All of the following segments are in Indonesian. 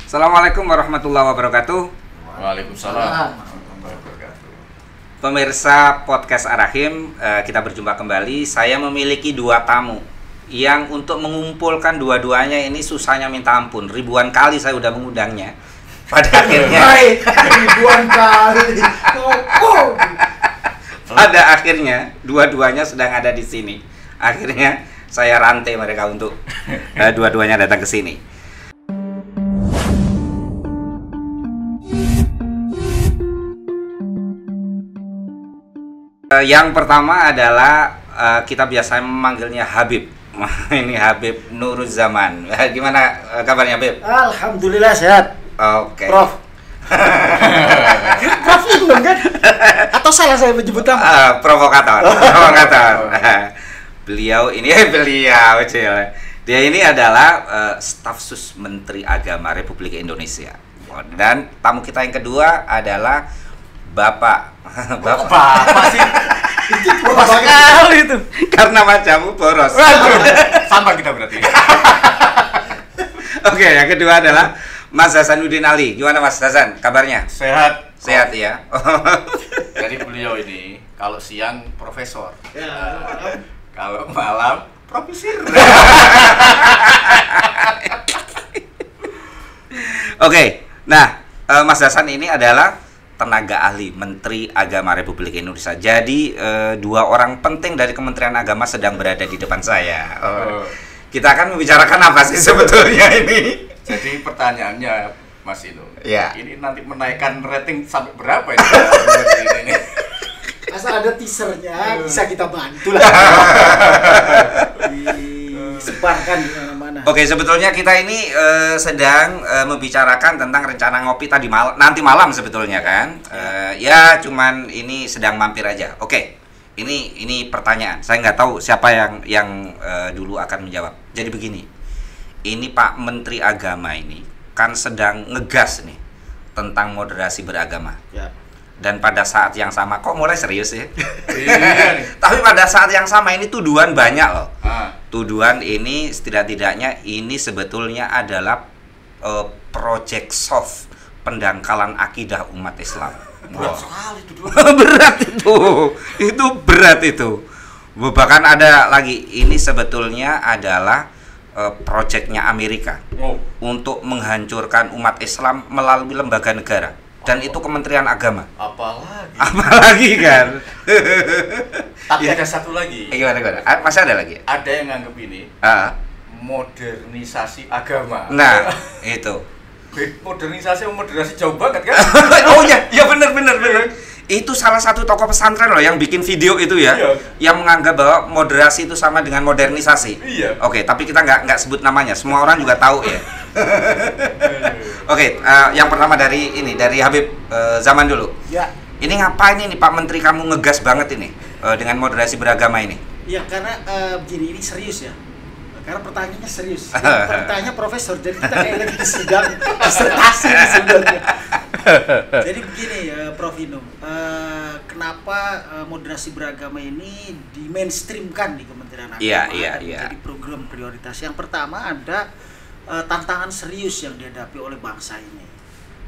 Assalamualaikum warahmatullahi wabarakatuh. Waalaikumsalam. Pemirsa podcast Ar-Rahim, kita berjumpa kembali. Saya memiliki dua tamu yang untuk mengumpulkan dua-duanya ini susahnya minta ampun. Ribuan kali saya udah mengundangnya. Pada akhirnya dua-duanya sedang ada di sini. Akhirnya saya rantai mereka untuk dua-duanya datang ke sini. Yang pertama adalah kita biasanya memanggilnya Habib. Ini Habib Nuruzzaman. Gimana kabarnya, Habib? Alhamdulillah sehat. Oke. Prof. Prof itu dong kan? Atau salah saya menyebut nama? Provokator. Beliau dia ini adalah staf sus Menteri Agama Republik Indonesia. Dan tamu kita yang kedua adalah Bapak Masih Itu boros sekali itu. karena wajahmu boros. sama kita berarti. Oke, yang kedua adalah Mas Hasanuddin Ali. Gimana Mas Hasan? Kabarnya? Sehat. Sehat ya. Jadi beliau ini kalau siang profesor, Ya, kalau malam profesor. Oke. Nah, Mas Hasan ini adalah tenaga ahli Menteri Agama Republik Indonesia. Jadi dua orang penting dari Kementerian Agama sedang berada di depan saya. Kita akan membicarakan apa sih sebetulnya ini? Jadi pertanyaannya Mas Inu, Ya. ini nanti menaikkan rating sampai berapa ini? Ini. asal ada teasernya bisa kita bantu lah. Disebarkan di mana-mana. Oke, sebetulnya kita ini sedang membicarakan tentang rencana ngopi nanti malam sebetulnya kan. Ya, cuman ini sedang mampir aja. Oke, ini pertanyaan. Saya nggak tahu siapa yang dulu akan menjawab. Jadi begini, ini Pak Menteri Agama ini kan sedang ngegas nih tentang moderasi beragama. Ya. Dan pada saat yang sama, kok mulai serius ya? Iya nih. Tapi pada saat yang sama ini tuduhan banyak loh. Ah. Tuduhan ini setidak-tidaknya ini sebetulnya adalah project soft pendangkalan akidah umat Islam. Berat sekali itu dulu. Berat itu berat itu. Bahkan ada lagi, ini sebetulnya adalah projectnya Amerika untuk menghancurkan umat Islam melalui lembaga negara. Dan itu Kementerian Agama. Apalagi kan? Tapi Ya. ada satu lagi. Gimana? Masih ada lagi? Ada yang nganggep ini modernisasi agama. Nah, itu. Modernisasi sama moderasi jauh banget kan? Oh ya benar. Itu salah satu tokoh pesantren loh yang bikin video itu ya, Iya. yang menganggap bahwa moderasi itu sama dengan modernisasi. Iya. Oke, tapi kita nggak sebut namanya, semua orang juga tahu ya. Oke, yang pertama dari Habib zaman dulu. Ya. Ini ngapain ini Pak Menteri kamu ngegas banget ini dengan moderasi beragama ini? Ya karena begini, ini serius ya. Karena pertanyaannya serius. Pertanyaannya profesor, jadi kita kayak lagi di sidang disertasi sebenarnya. Jadi begini ya Prof Inu, kenapa moderasi beragama ini di mainstreamkan di Kementerian Agama? Iya. Jadi program prioritas. Yang pertama ada tantangan serius yang dihadapi oleh bangsa ini.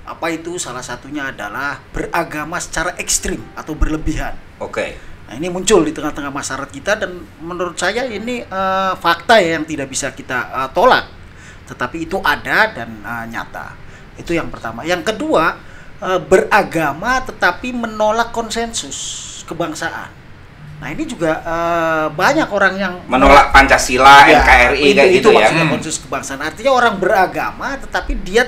Apa itu? Salah satunya adalah beragama secara ekstrim atau berlebihan. Oke. Nah, ini muncul di tengah-tengah masyarakat kita dan menurut saya ini fakta ya yang tidak bisa kita tolak. Tetapi itu ada dan nyata. Itu yang pertama. Yang kedua, beragama tetapi menolak konsensus kebangsaan. Nah, ini juga banyak orang yang Menolak Pancasila, Ya, NKRI kayak gitu ya. maksudnya konsensus kebangsaan. Artinya orang beragama tetapi dia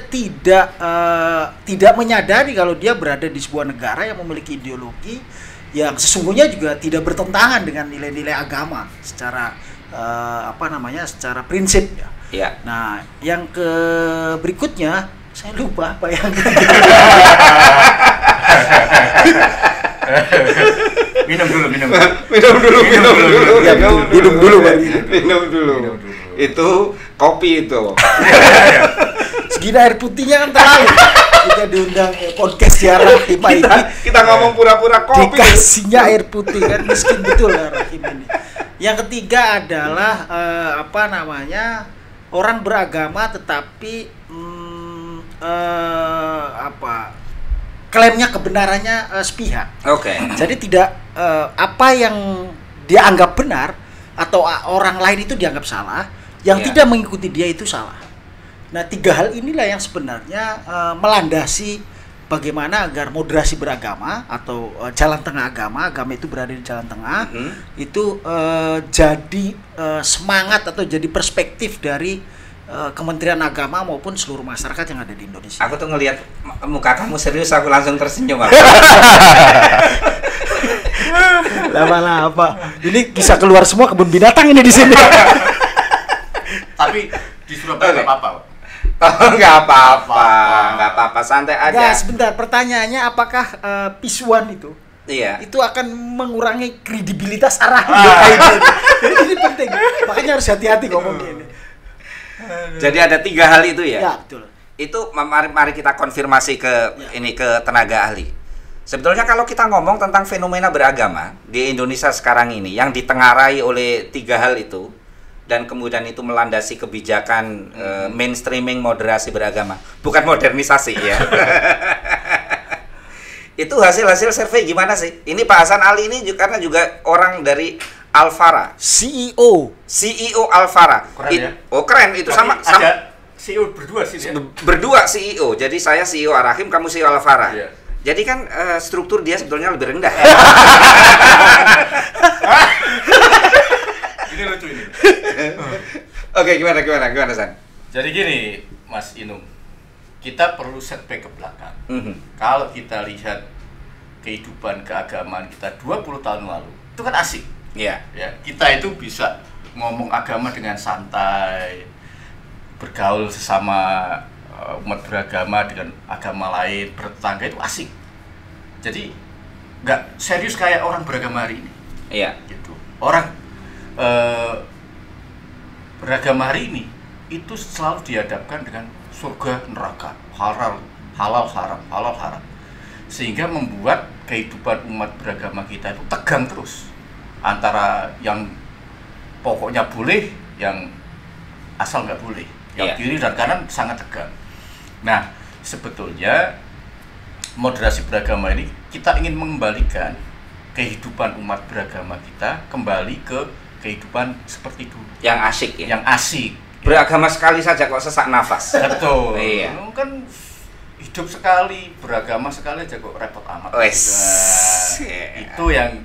tidak menyadari kalau dia berada di sebuah negara yang memiliki ideologi yang sesungguhnya juga tidak bertentangan dengan nilai-nilai agama secara secara prinsip ya. Iya. Nah, yang berikutnya saya lupa apa yang Minum dulu. Minum dulu. Itu kopi itu. segini air putihnya kan terlalu. Kita diundang podcast siaran Rahima ini. Kita ngomong pura-pura kopi. Dikasihnya air putih kan miskin betul ya Rahim ini. Yang ketiga adalah orang beragama tetapi klaimnya kebenarannya sepihak. Oke. Jadi tidak apa yang dia anggap benar atau orang lain itu dianggap salah, yang Iya. tidak mengikuti dia itu salah. Nah, 3 hal inilah yang sebenarnya melandasi bagaimana agar moderasi beragama atau jalan tengah agama itu berada di jalan tengah, itu jadi semangat atau jadi perspektif dari Kementerian Agama maupun seluruh masyarakat yang ada di Indonesia. Aku tuh ngelihat muka kamu serius, aku langsung tersenyum. Lama apa? Ini bisa keluar semua kebun binatang ini di sini. Tapi di Surabaya nggak apa-apa. Oh, nggak apa-apa, santai aja. Enggak, sebentar. Pertanyaannya apakah pisuan itu Iya. itu akan mengurangi kredibilitas arah DKI? Ini penting. Makanya harus hati-hati ngomong gini. Jadi ada 3 hal itu ya. Ya, betul. Itu mari kita konfirmasi ke ini ke tenaga ahli. Sebetulnya kalau kita ngomong tentang fenomena beragama di Indonesia sekarang ini yang ditengarai oleh 3 hal itu dan kemudian itu melandasi kebijakan mainstreaming moderasi beragama, bukan modernisasi ya. Itu hasil survei gimana sih? Ini Pak Hasan Ali ini karena juga orang dari Alfara, CEO Alfara. Keren ya? Oh keren itu Tapi sama ada CEO berdua sih ya. berdua CEO. Jadi saya CEO Arahim, kamu CEO Alfara. Iya. Jadi kan struktur dia sebetulnya lebih rendah. Ini lucu ini. Oke, gimana San? Jadi gini, Mas Inung, kita perlu setback ke belakang. Mhm. Kalau kita lihat kehidupan keagamaan kita 20 tahun lalu, itu kan asik. Iya. Ya, kita itu bisa ngomong agama dengan santai, bergaul sesama umat beragama dengan agama lain, bertetangga itu asik. Jadi nggak serius kayak orang beragama hari ini. Iya. Gitu. Orang beragama hari ini itu selalu dihadapkan dengan surga neraka, halal haram, sehingga membuat kehidupan umat beragama kita itu tegang terus antara yang pokoknya boleh, yang asal nggak boleh, yang Iya. kiri dan kanan sangat tegang. Nah, sebetulnya moderasi beragama ini kita ingin mengembalikan kehidupan umat beragama kita kembali ke kehidupan seperti dulu, Yang asik ya. yang asik. Beragama sekali saja kok sesak nafas. Betul. Iya. Kan hidup sekali, beragama sekali aja kok repot amat. Wes. Nah, itu yang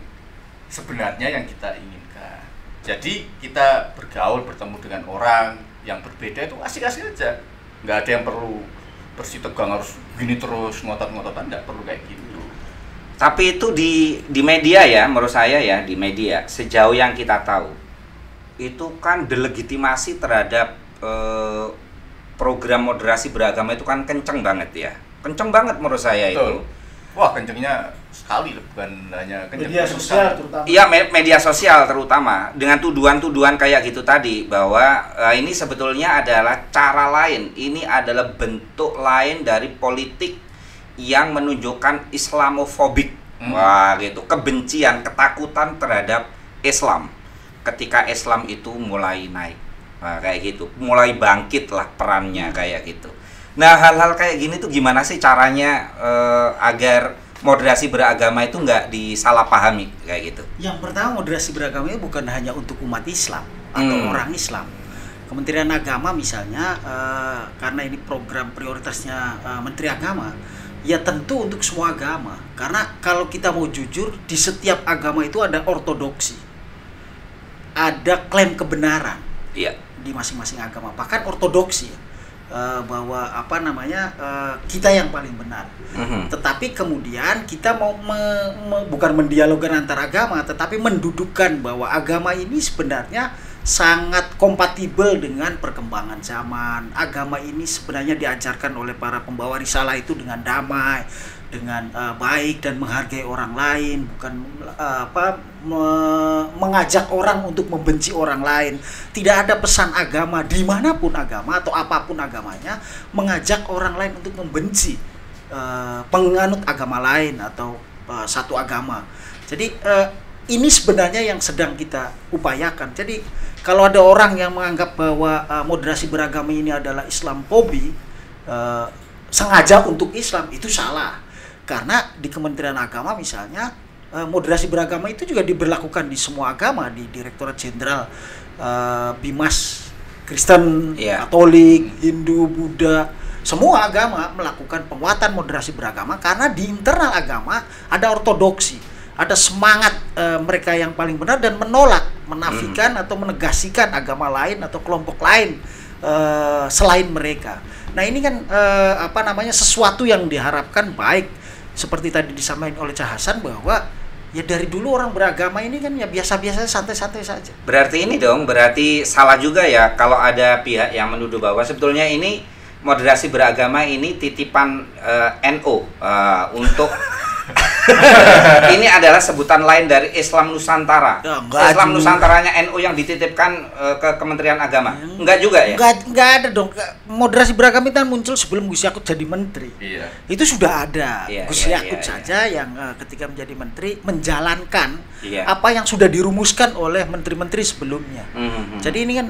sebenarnya yang kita inginkan. Jadi kita bergaul, bertemu dengan orang yang berbeda itu asik-asik aja. Nggak ada yang perlu bersih tegang harus gini terus, ngotot-ngototan, nggak perlu kayak gitu. Tapi itu di media ya, menurut saya ya, di media sejauh yang kita tahu itu kan delegitimasi terhadap program moderasi beragama itu kan kenceng banget ya. Kenceng banget menurut saya Betul. itu. Wah, kencengnya sekali loh, bukan hanya kenceng. Media sosial terutama. Iya, media sosial terutama dengan tuduhan-tuduhan kayak gitu tadi bahwa ini sebetulnya adalah cara lain, ini adalah bentuk lain dari politik yang menunjukkan Islamofobik. Wah, gitu, kebencian, ketakutan terhadap Islam. Ketika Islam itu mulai naik. Nah, kayak gitu, mulai bangkit lah perannya kayak gitu. Nah, hal-hal kayak gini tuh gimana sih caranya agar moderasi beragama itu nggak disalahpahami kayak gitu? Yang pertama, moderasi beragama itu bukan hanya untuk umat Islam atau orang Islam. Kementerian Agama misalnya, karena ini program prioritasnya Menteri Agama, ya tentu untuk semua agama. Karena kalau kita mau jujur, di setiap agama itu ada ortodoksi, ada klaim kebenaran. Iya. Di masing-masing agama, bahkan ortodoksi ya, bahwa kita yang paling benar. Tetapi kemudian kita mau bukan mendialogkan antar agama, tetapi mendudukkan bahwa agama ini sebenarnya sangat kompatibel dengan perkembangan zaman. Agama ini sebenarnya diajarkan oleh para pembawa risalah itu dengan damai, dengan baik dan menghargai orang lain, bukan mengajak orang untuk membenci orang lain. Tidak ada pesan agama dimanapun agama atau apapun agamanya mengajak orang lain untuk membenci penganut agama lain atau satu agama. Jadi ini sebenarnya yang sedang kita upayakan. Jadi kalau ada orang yang menganggap bahwa moderasi beragama ini adalah Islamofobi, sengaja untuk Islam, itu salah. Karena di Kementerian Agama misalnya moderasi beragama itu juga diberlakukan di semua agama, di Direktorat Jenderal Bimas, Kristen, Katolik, Hindu, Buddha, semua agama melakukan penguatan moderasi beragama karena di internal agama ada ortodoksi, ada semangat mereka yang paling benar dan menolak, menafikan atau menegasikan agama lain atau kelompok lain selain mereka. Nah ini kan sesuatu yang diharapkan baik, seperti tadi disampaikan oleh Cah Hasan bahwa ya dari dulu orang beragama ini kan ya biasa-biasa, santai-santai saja. Berarti ini dong, berarti salah juga ya kalau ada pihak yang menuduh bahwa sebetulnya ini moderasi beragama ini titipan NU untuk ini adalah sebutan lain dari Islam Nusantara. Ya, Islam Nusantaranya NU yang dititipkan ke Kementerian Agama. Enggak juga ya? Enggak ada dong. Moderasi beragama itu kan muncul sebelum Gus Yakut jadi menteri. Iya. Itu sudah ada. Gus Yakut iya. saja yang ketika menjadi menteri menjalankan Iya. apa yang sudah dirumuskan oleh menteri-menteri sebelumnya. Jadi ini kan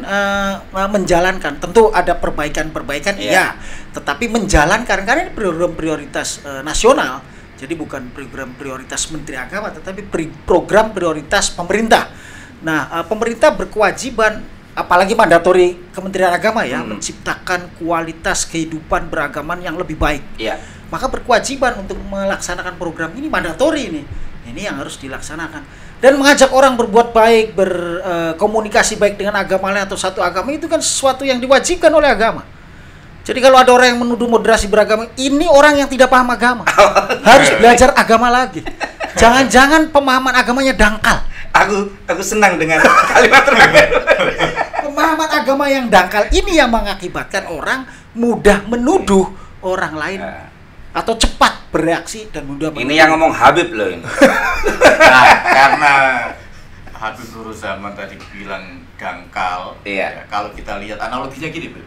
menjalankan. Tentu ada perbaikan-perbaikan, iya. Tetapi menjalankan karena ini program prioritas nasional. Jadi bukan program prioritas Menteri Agama, tetapi program prioritas pemerintah. Nah, pemerintah berkewajiban, apalagi mandatori Kementerian Agama ya, menciptakan kualitas kehidupan beragaman yang lebih baik. Iya. Maka berkewajiban untuk melaksanakan program ini, mandatori ini. Ini yang harus dilaksanakan. Dan mengajak orang berbuat baik, berkomunikasi baik dengan agama lain atau satu agama itu kan sesuatu yang diwajibkan oleh agama. Jadi kalau ada orang yang menuduh moderasi beragama, ini orang yang tidak paham agama. Harus belajar agama lagi. Jangan-jangan pemahaman agamanya dangkal. Aku senang dengan kalimat terakhir. Pemahaman agama yang dangkal ini yang mengakibatkan orang mudah menuduh orang lain atau cepat bereaksi dan mudah menuduh. Ini yang ngomong Habib loh ini. Nah, karena Habib Nur Zaman tadi bilang dangkal, Iya. ya, kalau kita lihat analoginya gini, Bu.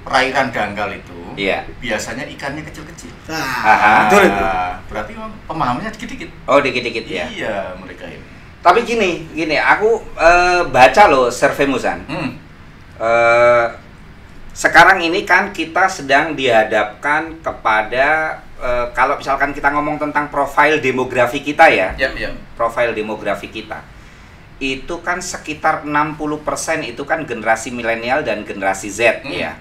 Perairan dangkal itu biasanya ikannya kecil-kecil. Betul itu. Berarti pemahamannya dikit-dikit. Oh, dikit-dikit ya. Iya, mereka ini. Tapi gini, aku baca loh survei Musan. Sekarang ini kan kita sedang dihadapkan kepada kalau misalkan kita ngomong tentang profil demografi kita ya. Profil demografi kita. Itu kan sekitar 60% itu kan generasi milenial dan generasi Z ya.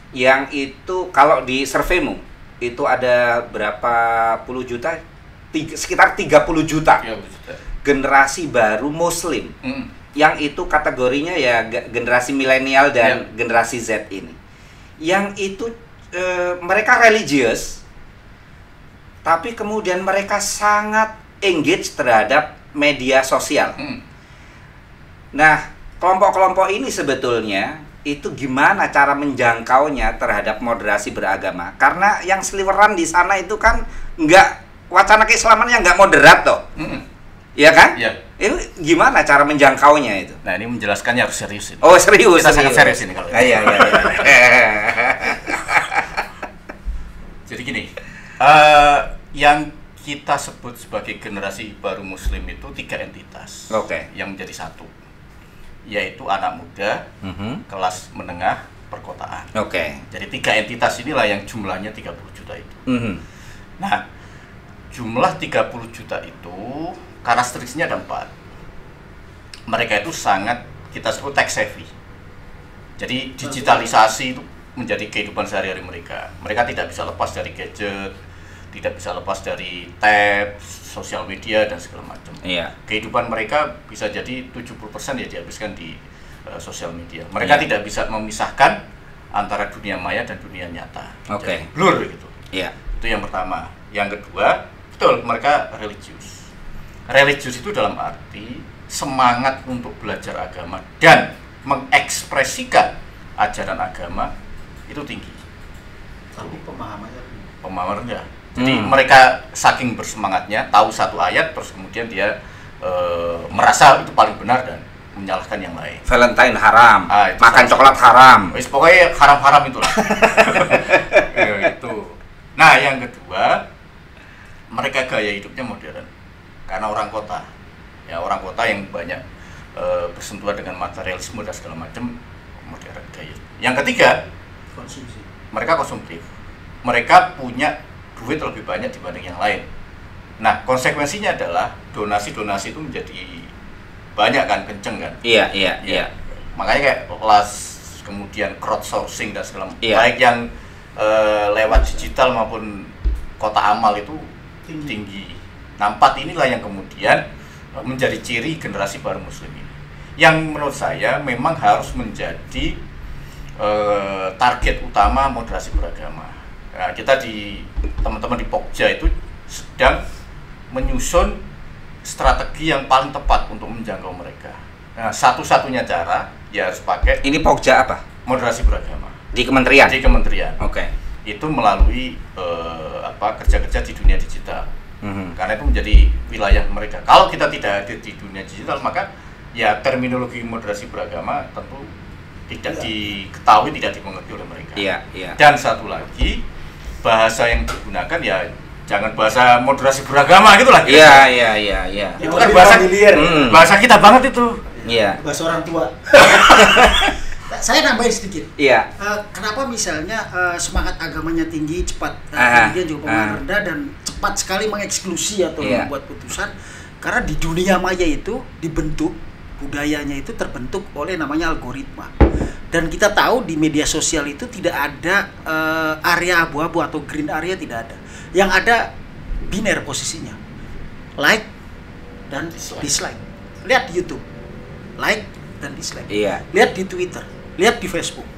Yang itu kalau di surveimu itu ada berapa puluh juta? Sekitar 30 juta. Generasi baru Muslim. Yang itu kategorinya ya generasi milenial dan generasi Z ini. Yang itu mereka religius, tapi kemudian mereka sangat engage terhadap media sosial. Nah, kelompok-kelompok ini sebetulnya itu gimana cara menjangkaunya terhadap moderasi beragama? Karena yang seliweran di sana itu kan wacana keislaman yang nggak moderat toh. Iya kan? Iya. Itu gimana cara menjangkaunya itu? Nah, ini menjelaskannya harus serius ini. Oh, serius. Kita sangat serius ini kalau. Iya. Jadi gini, yang kita sebut sebagai generasi baru Muslim itu 3 entitas. Yang menjadi satu, yaitu anak muda, kelas menengah, perkotaan. Jadi 3 entitas inilah yang jumlahnya 30 juta itu. Nah, jumlah 30 juta itu karakteristiknya ada 4. Mereka itu sangat kita sebut tech savvy. Jadi digitalisasi itu menjadi kehidupan sehari-hari mereka. Mereka tidak bisa lepas dari gadget, tidak bisa lepas dari tab, sosial media dan segala macam. Kehidupan mereka bisa jadi 70% ya dihabiskan di sosial media. Mereka tidak bisa memisahkan antara dunia maya dan dunia nyata. Jadi blur gitu. Itu yang pertama. Yang kedua, betul mereka religius. Religius itu dalam arti semangat untuk belajar agama dan mengekspresikan ajaran agama itu tinggi. Tapi pemahamannya rendah. Jadi mereka saking bersemangatnya tahu satu ayat terus kemudian dia merasa itu paling benar dan menyalahkan yang lain. Valentine haram, makan coklat haram. Pokoknya haram-haram itulah. Itu. Nah, yang kedua, mereka gaya hidupnya modern. Karena orang kota. Ya, orang kota yang banyak bersentuhan dengan materialisme dan segala macam, modern gaya. Yang ketiga, konsumsi. Mereka konsumtif. Mereka punya duit lebih banyak dibanding yang lain. Nah, konsekuensinya adalah donasi-donasi itu menjadi banyak kan, kenceng kan. Iya. Makanya kayak kemudian crowdsourcing dan segala macam. Iya. Baik yang lewat digital maupun kota amal itu tinggi. Nah, 4 inilah yang kemudian menjadi ciri generasi baru muslim ini. Yang menurut saya memang harus menjadi target utama moderasi beragama. Nah, kita teman-teman di Pokja itu sedang menyusun strategi yang paling tepat untuk menjangkau mereka. Nah, satu-satunya cara ya harus pakai Ini Pokja apa? moderasi beragama Di kementerian? di kementerian. Oke. Itu melalui kerja-kerja di dunia digital. Karena itu menjadi wilayah mereka. Kalau kita tidak hadir di dunia digital, maka ya terminologi moderasi beragama tentu tidak diketahui, tidak dimengerti oleh mereka. Iya. Dan satu lagi, bahasa yang digunakan ya jangan bahasa moderasi beragama gitu lah. Iya. Itu kan bahasa kita banget itu. Iya. Bahasa orang tua. Saya nambahin sedikit. Iya. Kenapa misalnya semangat agamanya tinggi, cepat, kemudian juga pengeluaran rendah dan cepat sekali mengeksklusi atau membuat putusan? Karena di dunia maya itu dibentuk, budayanya itu terbentuk oleh namanya algoritma. Dan kita tahu di media sosial itu tidak ada area abu-abu atau green area, tidak ada. Yang ada biner posisinya, like dan dislike. Lihat di YouTube, like dan dislike. Iya. Lihat di Twitter, lihat di Facebook.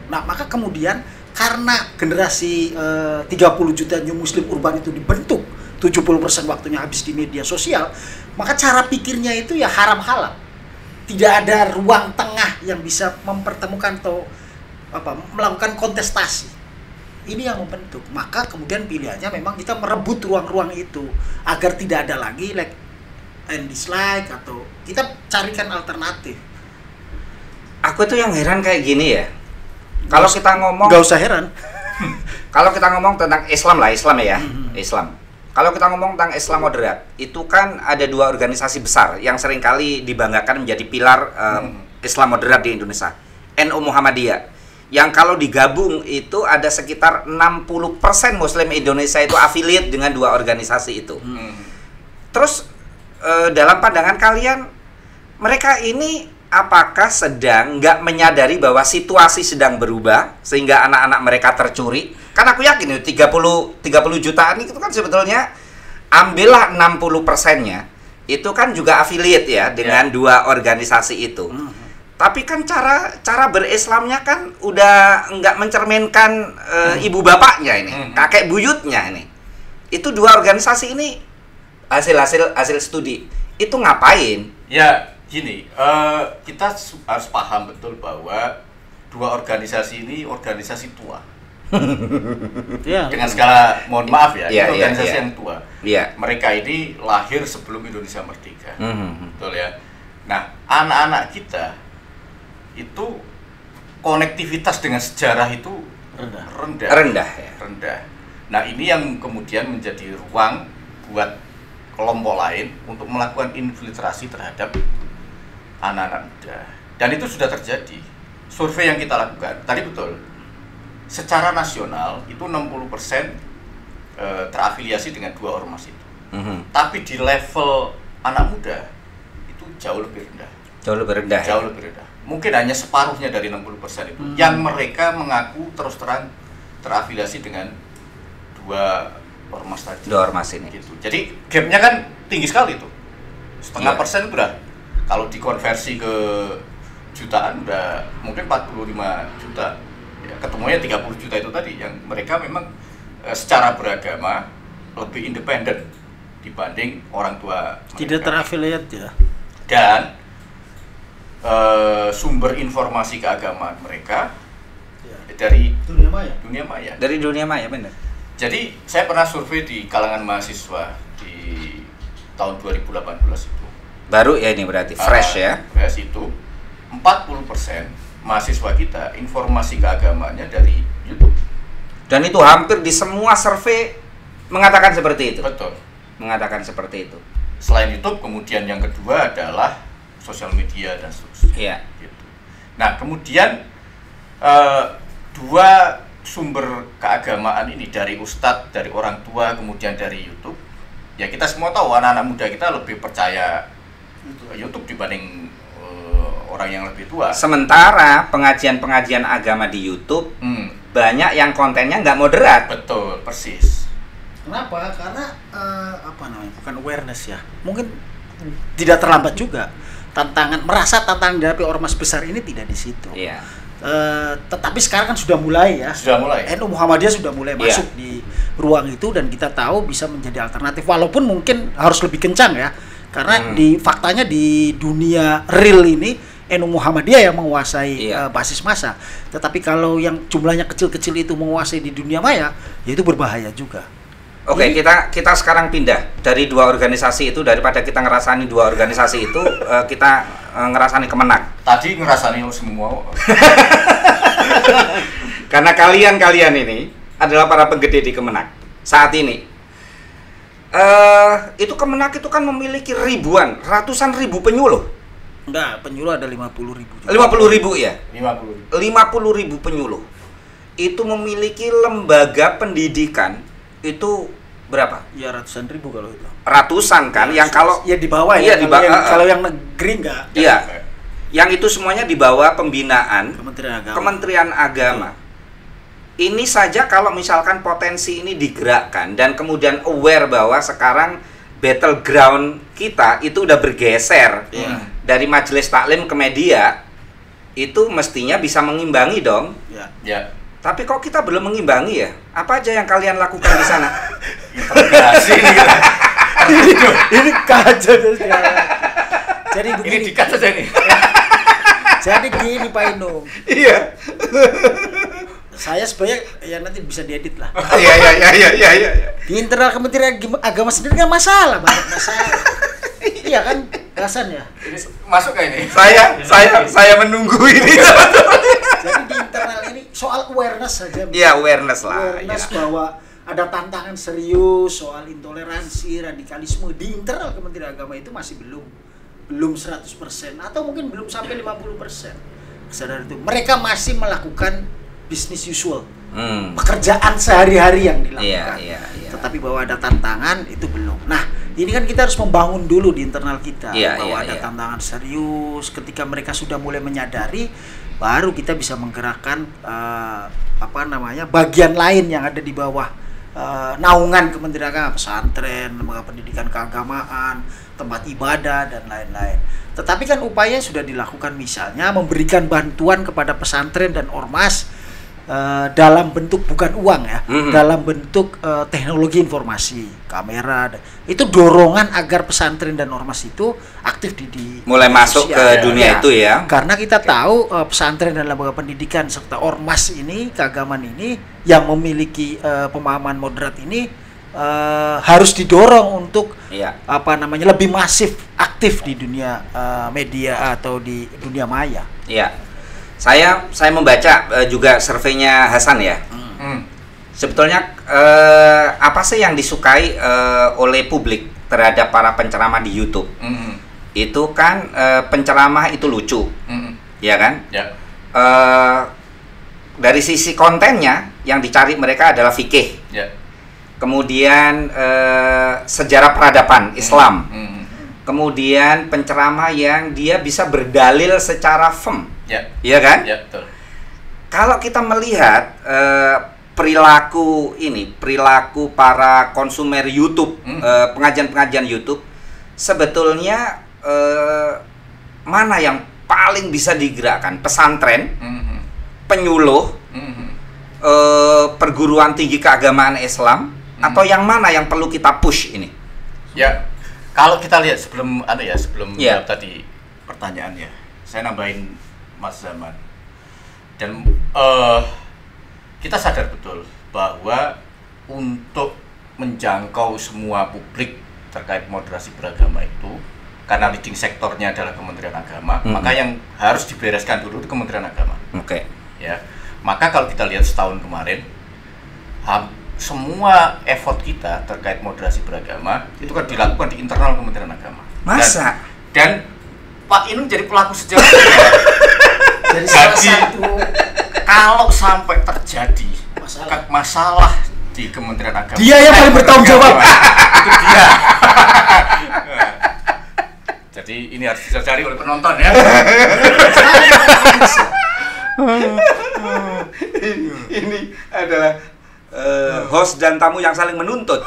Nah, maka kemudian karena generasi 30 juta new muslim urban itu dibentuk, 70% waktunya habis di media sosial, maka cara pikirnya itu ya haram halal. Tidak ada ruang tengah yang bisa mempertemukan atau melakukan kontestasi. Ini yang membentuk. Maka kemudian pilihannya memang kita merebut ruang-ruang itu agar tidak ada lagi like and dislike, atau kita carikan alternatif. Aku tuh yang heran kayak gini ya. Kalau kita ngomong, Gak usah heran. kalau kita ngomong tentang Islam ya, Islam. Kalau kita ngomong tentang Islam moderat, itu kan ada 2 organisasi besar yang seringkali dibanggakan menjadi pilar Islam moderat di Indonesia. NU Muhammadiyah. Yang kalau digabung itu ada sekitar 60% Muslim Indonesia itu affiliate dengan 2 organisasi itu. Terus dalam pandangan kalian, mereka ini apakah sedang nggak menyadari bahwa situasi sedang berubah sehingga anak-anak mereka tercuri? Kan aku yakin 30 jutaan itu kan sebetulnya ambillah 60%-nya itu kan juga affiliate ya dengan 2 organisasi itu. Tapi kan cara berislamnya kan udah nggak mencerminkan ibu bapaknya ini, kakek buyutnya ini. Itu 2 organisasi ini hasil studi itu ngapain? Ya gini, kita harus paham betul bahwa 2 organisasi ini organisasi tua. Dengan segala mohon maaf ya, ini organisasi yang tua. Mereka ini lahir sebelum Indonesia merdeka, betul ya. Nah, anak-anak kita itu konektivitas dengan sejarah itu rendah. Nah, ini yang kemudian menjadi ruang buat kelompok lain untuk melakukan infiltrasi terhadap anak-anak muda. Dan itu sudah terjadi. Survei yang kita lakukan tadi betul. Secara nasional itu 60% terafiliasi dengan 2 ormas itu. Tapi di level anak muda itu jauh lebih rendah. Jauh lebih rendah. Mungkin hanya separuhnya dari 60% itu yang mereka mengaku terus terang terafiliasi dengan 2 ormas tadi. 2 ormas ini. Gitu. Jadi gapnya kan tinggi sekali tuh. 0,5% itu udah, kalau dikonversi ke jutaan udah mungkin 45 juta. Ya, ketemunya 30 juta itu tadi yang mereka memang secara beragama lebih independen dibanding orang tua mereka. Tidak terafiliate ya. Dan sumber informasi keagamaan mereka dari dunia maya. Dari dunia maya, benar. Jadi saya pernah survei di kalangan mahasiswa di tahun 2018 itu. Baru ya ini berarti fresh ya. Fresh itu 40% mahasiswa kita informasi keagamaannya dari YouTube. Dan itu hampir di semua survei mengatakan seperti itu. Betul. Mengatakan seperti itu. Selain YouTube, kemudian yang kedua adalah sosial media dan seterusnya. Iya. Gitu. Nah, kemudian 2 dua sumber keagamaan ini dari ustadz, dari orang tua, kemudian dari YouTube. Ya kita semua tahu anak-anak muda kita lebih percaya YouTube dibanding orang yang lebih tua. Sementara pengajian-pengajian agama di YouTube banyak yang kontennya nggak moderat. Betul, persis. Kenapa? Karena bukan awareness ya. Mungkin tidak terlambat juga. Tantangan dihadapi ormas besar ini tidak di situ. Iya. Tetapi sekarang kan sudah mulai ya. Sudah mulai. NU Muhammadiyah sudah mulai masuk di ruang itu dan kita tahu bisa menjadi alternatif walaupun mungkin harus lebih kencang ya. Karena faktanya di dunia real ini NU Muhammadiyah yang menguasai basis massa. Tetapi kalau yang jumlahnya kecil-kecil itu menguasai di dunia maya, ya itu berbahaya juga. Oke, kita sekarang pindah dari dua organisasi itu, daripada kita ngerasani dua organisasi itu, kita ngerasani Kemenak. Tadi ngerasani semua. Karena kalian ini adalah para penggede di Kemenak saat ini. Itu Kemenak itu kan memiliki ratusan ribu penyuluh. Enggak, penyuluh ada 50.000 juga. 50.000 ya? 50.000 penyuluh. Itu memiliki lembaga pendidikan itu berapa? Ya ratusan ribu kalau itu. Ratusan kan, yang kalau ya di bawah ya. Kalau yang negeri enggak. Iya. Yang itu semuanya di bawah pembinaan Kementerian Agama. Ini saja kalau misalkan potensi ini digerakkan dan kemudian aware bahwa sekarang battleground kita itu udah bergeser dari majelis taklim ke media, itu mestinya bisa mengimbangi dong. Ya. Tapi kok kita belum mengimbangi ya? Apa aja yang kalian lakukan di sana? Interogasi ini kacau. Jadi begini. Ini dikat saja nih. Jadi gini Pak Inung. Iya. Saya sebenarnya ya nanti bisa diedit lah. Iya. Di internal Kementerian Agama sendiri kan banyak masalah. Iya kan, Hasan ya. Ini masuk kayak ini. Saya menunggu ini. Jadi di internal ini soal awareness saja. Iya, awareness lah. Awareness bahwa ada tantangan serius soal intoleransi, radikalisme di internal Kementerian Agama itu masih belum 100% atau mungkin belum sampai 50%. Kesadaran itu. Mereka masih melakukan business usual. Pekerjaan sehari-hari yang dilakukan. Iya. Tetapi bahwa ada tantangan itu belum. Nah, ini kan kita harus membangun dulu di internal kita bahwa ada tantangan serius. Ketika mereka sudah mulai menyadari, baru kita bisa menggerakkan bagian lain yang ada di bawah naungan Kementerian Agama, pesantren, lembaga pendidikan keagamaan, tempat ibadah dan lain-lain. Tetapi kan upaya sudah dilakukan, misalnya memberikan bantuan kepada pesantren dan ormas dalam bentuk bukan uang ya, dalam bentuk teknologi informasi, kamera. Itu dorongan agar pesantren dan ormas itu aktif di mulai masuk ke dunia itu ya. Karena kita tahu pesantren dan lembaga pendidikan serta ormas ini, keagamaan ini yang memiliki pemahaman moderat ini harus didorong untuk lebih masif aktif di dunia media atau di dunia maya. Iya. Saya membaca juga surveinya Hasan ya. Sebetulnya apa sih yang disukai oleh publik terhadap para penceramah di YouTube? Itu kan penceramah itu lucu, ya kan? Ya. Dari sisi kontennya yang dicari mereka adalah fikih. Ya. Kemudian sejarah peradaban Islam. Kemudian penceramah yang dia bisa berdalil secara firm. Iya kan? Ya, betul. Kalau kita melihat perilaku para konsumer YouTube, pengajian-pengajian YouTube, sebetulnya mana yang paling bisa digerakkan? Pesantren, penyuluh, perguruan tinggi keagamaan Islam, atau yang mana yang perlu kita push ini? Ya, kalau kita lihat sebelum jawab tadi pertanyaannya, saya nambahin Mas Zaman. Dan kita sadar betul bahwa untuk menjangkau semua publik terkait moderasi beragama itu, karena leading sektornya adalah Kementerian Agama, maka yang harus dibereskan dulu itu Kementerian Agama. Oke. Ya, maka kalau kita lihat setahun kemarin, semua effort kita terkait moderasi beragama itu kan dilakukan di internal Kementerian Agama. Masa? Dan Pak Inung jadi pelaku sejarah. Jadi salah satu kalau sampai terjadi Masalah. masalah di Kementerian Agama, Dia yang paling bertanggung jawab. itu dia. Jadi ini harus dicari oleh penonton ya. Ini adalah host dan tamu yang saling menuntut.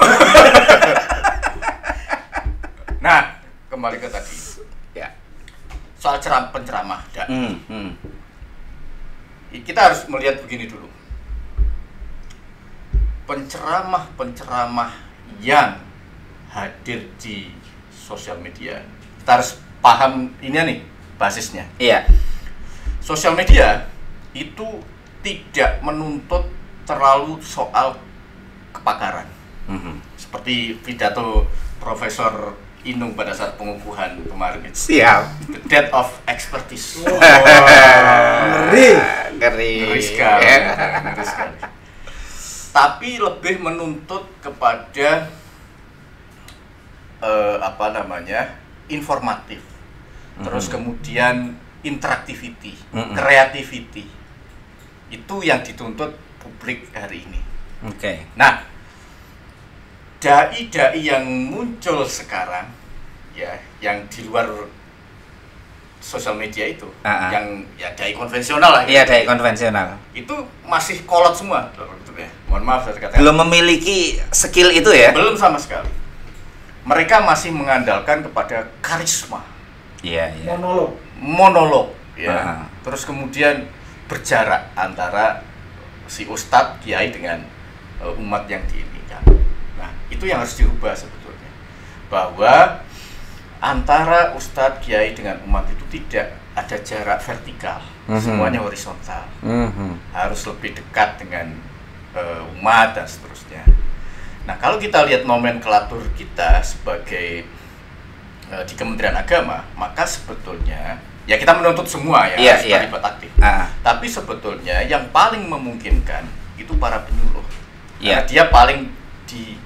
Nah, kembali ke tadi Ya. soal penceramah. Kita harus melihat begini dulu. Penceramah yang hadir di sosial media, kita harus paham ini nih basisnya. Iya. Sosial media itu tidak menuntut terlalu soal kepakaran. Seperti pidato Profesor Inung pada saat pengukuhan kemarin itu. Siap. The death of expertise. Ngeri. Ngeri sekali. Ngeri sekali. Tapi lebih menuntut kepada informatif. Terus kemudian interactivity, creativity. Itu yang dituntut publik hari ini. Oke. Nah, dai-dai yang muncul sekarang ya, yang di luar sosial media itu, yang ya dai konvensional lah. Iya, dai konvensional. Itu masih kolot semua, ya. Mohon maaf saya katakan. Belum memiliki skill itu ya? Belum sama sekali. Mereka masih mengandalkan kepada karisma. Iya, iya. Monolog. Ya. Terus kemudian berjarak antara si ustadz kiai dengan umat yang diinikan. Nah, itu yang harus dirubah sebetulnya. Bahwa antara ustadz kiai dengan umat itu tidak ada jarak vertikal, semuanya horizontal. Harus lebih dekat dengan umat dan seterusnya. Nah, kalau kita lihat nomenklatur kita sebagai di Kementerian Agama, maka sebetulnya ya kita menuntut semua ya harus terlibat aktif. Tapi sebetulnya yang paling memungkinkan itu para penyuluh. Karena dia paling di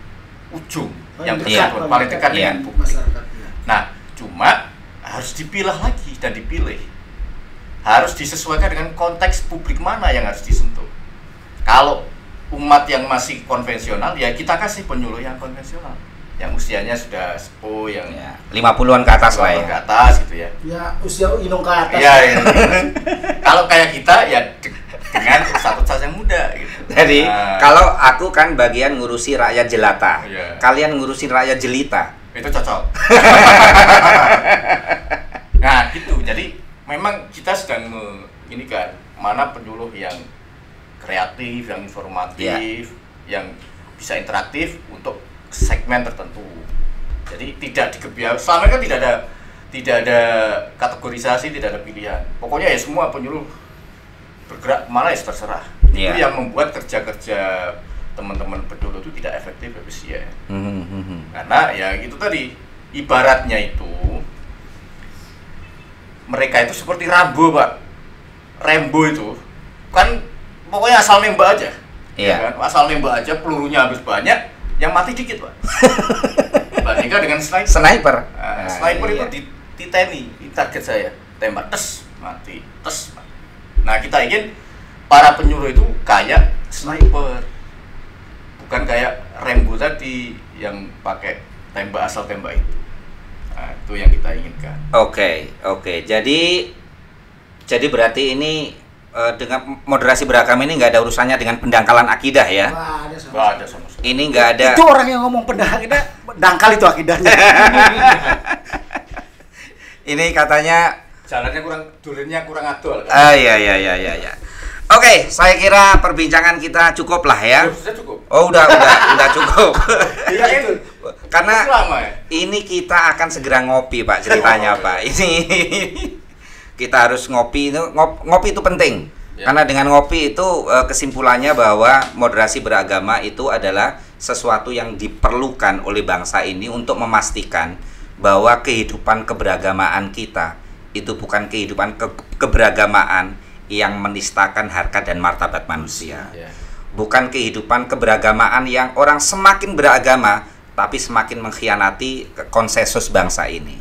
ujung, yang bersangkutan paling dekat dengan publik. Nah, cuma harus dipilah lagi dan dipilih. Harus disesuaikan dengan konteks publik mana yang harus disentuh. Kalau umat yang masih konvensional, ya kita kasih penyuluh yang konvensional, yang usianya sudah sepuh, yang 50-an ke atas lah ya. Ke atas gitu ya. Ya, usia Inung ke atas. Iya. Kalau kayak kita ya dengan ustadz yang muda gitu. Jadi kalau aku kan bagian ngurusi rakyat jelata, kalian ngurusin rakyat jelita. Itu cocok. Nah gitu, jadi memang kita sedang ini kan, mana penyuluh yang kreatif, yang informatif, yang bisa interaktif untuk segmen tertentu. Jadi tidak dikebiar. Selama kan tidak ada kategorisasi, tidak ada pilihan. Pokoknya ya semua penyuluh bergerak mana ya terserah. Itu yang membuat kerja-kerja teman-teman penyuluh itu tidak efektif, efisien. Karena ya itu tadi, ibaratnya itu mereka itu seperti Rambo, Pak. Rambo itu kan pokoknya asal nembak aja. Ya kan? Asal nembak aja, pelurunya habis banyak, yang mati dikit, Pak. Bandingkan dengan sniper. Sniper itu diteni, target saya, tembak tes, mati, tes. Nah, kita ingin para penyuluh itu kayak sniper. Bukan kayak Rambo tadi yang pakai tembak asal tembak itu. Nah, itu yang kita inginkan. Oke. Jadi berarti ini dengan moderasi beragama ini nggak ada urusannya dengan pendangkalan akidah ya? Nggak ada sama sekali. Ini nggak ada. Itu orang yang ngomong akidah, dangkal itu akidahnya. Ini katanya jalannya dulinnya kurang adol. Iya. Oke, saya kira perbincangan kita cukup lah ya. Sudah cukup. Oh, udah cukup. Iya itu. Karena lama ya? ini kita akan segera ngopi, Pak, ceritanya, Pak. Ini kita harus ngopi itu penting. Karena dengan ngopi itu kesimpulannya bahwa moderasi beragama itu adalah sesuatu yang diperlukan oleh bangsa ini untuk memastikan bahwa kehidupan keberagamaan kita itu bukan kehidupan keberagamaan yang menistakan harkat dan martabat manusia. Bukan kehidupan keberagamaan yang orang semakin beragama tapi semakin mengkhianati konsensus bangsa ini,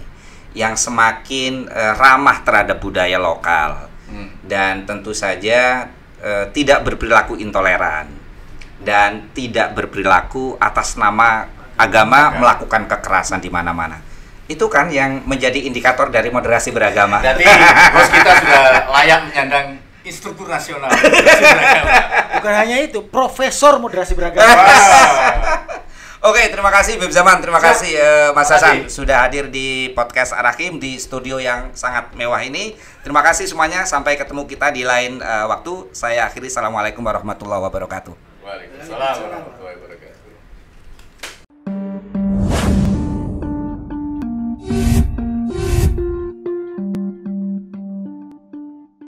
yang semakin ramah terhadap budaya lokal. Dan tentu saja tidak berperilaku intoleran dan tidak berperilaku atas nama agama melakukan kekerasan di mana-mana. Itu kan yang menjadi indikator dari moderasi beragama. Berarti bos kita sudah layak menyandang instruktur nasional. Bukan hanya itu, profesor moderasi beragama. Oke, terima kasih Bib Zaman, terima kasih Mas Hasan Terima kasih. sudah hadir di podcast Ar-Rahim di studio yang sangat mewah ini. Terima kasih semuanya, sampai ketemu kita di lain waktu. Saya akhiri, assalamualaikum warahmatullahi wabarakatuh. Waalaikumsalam warahmatullahi wabarakatuh.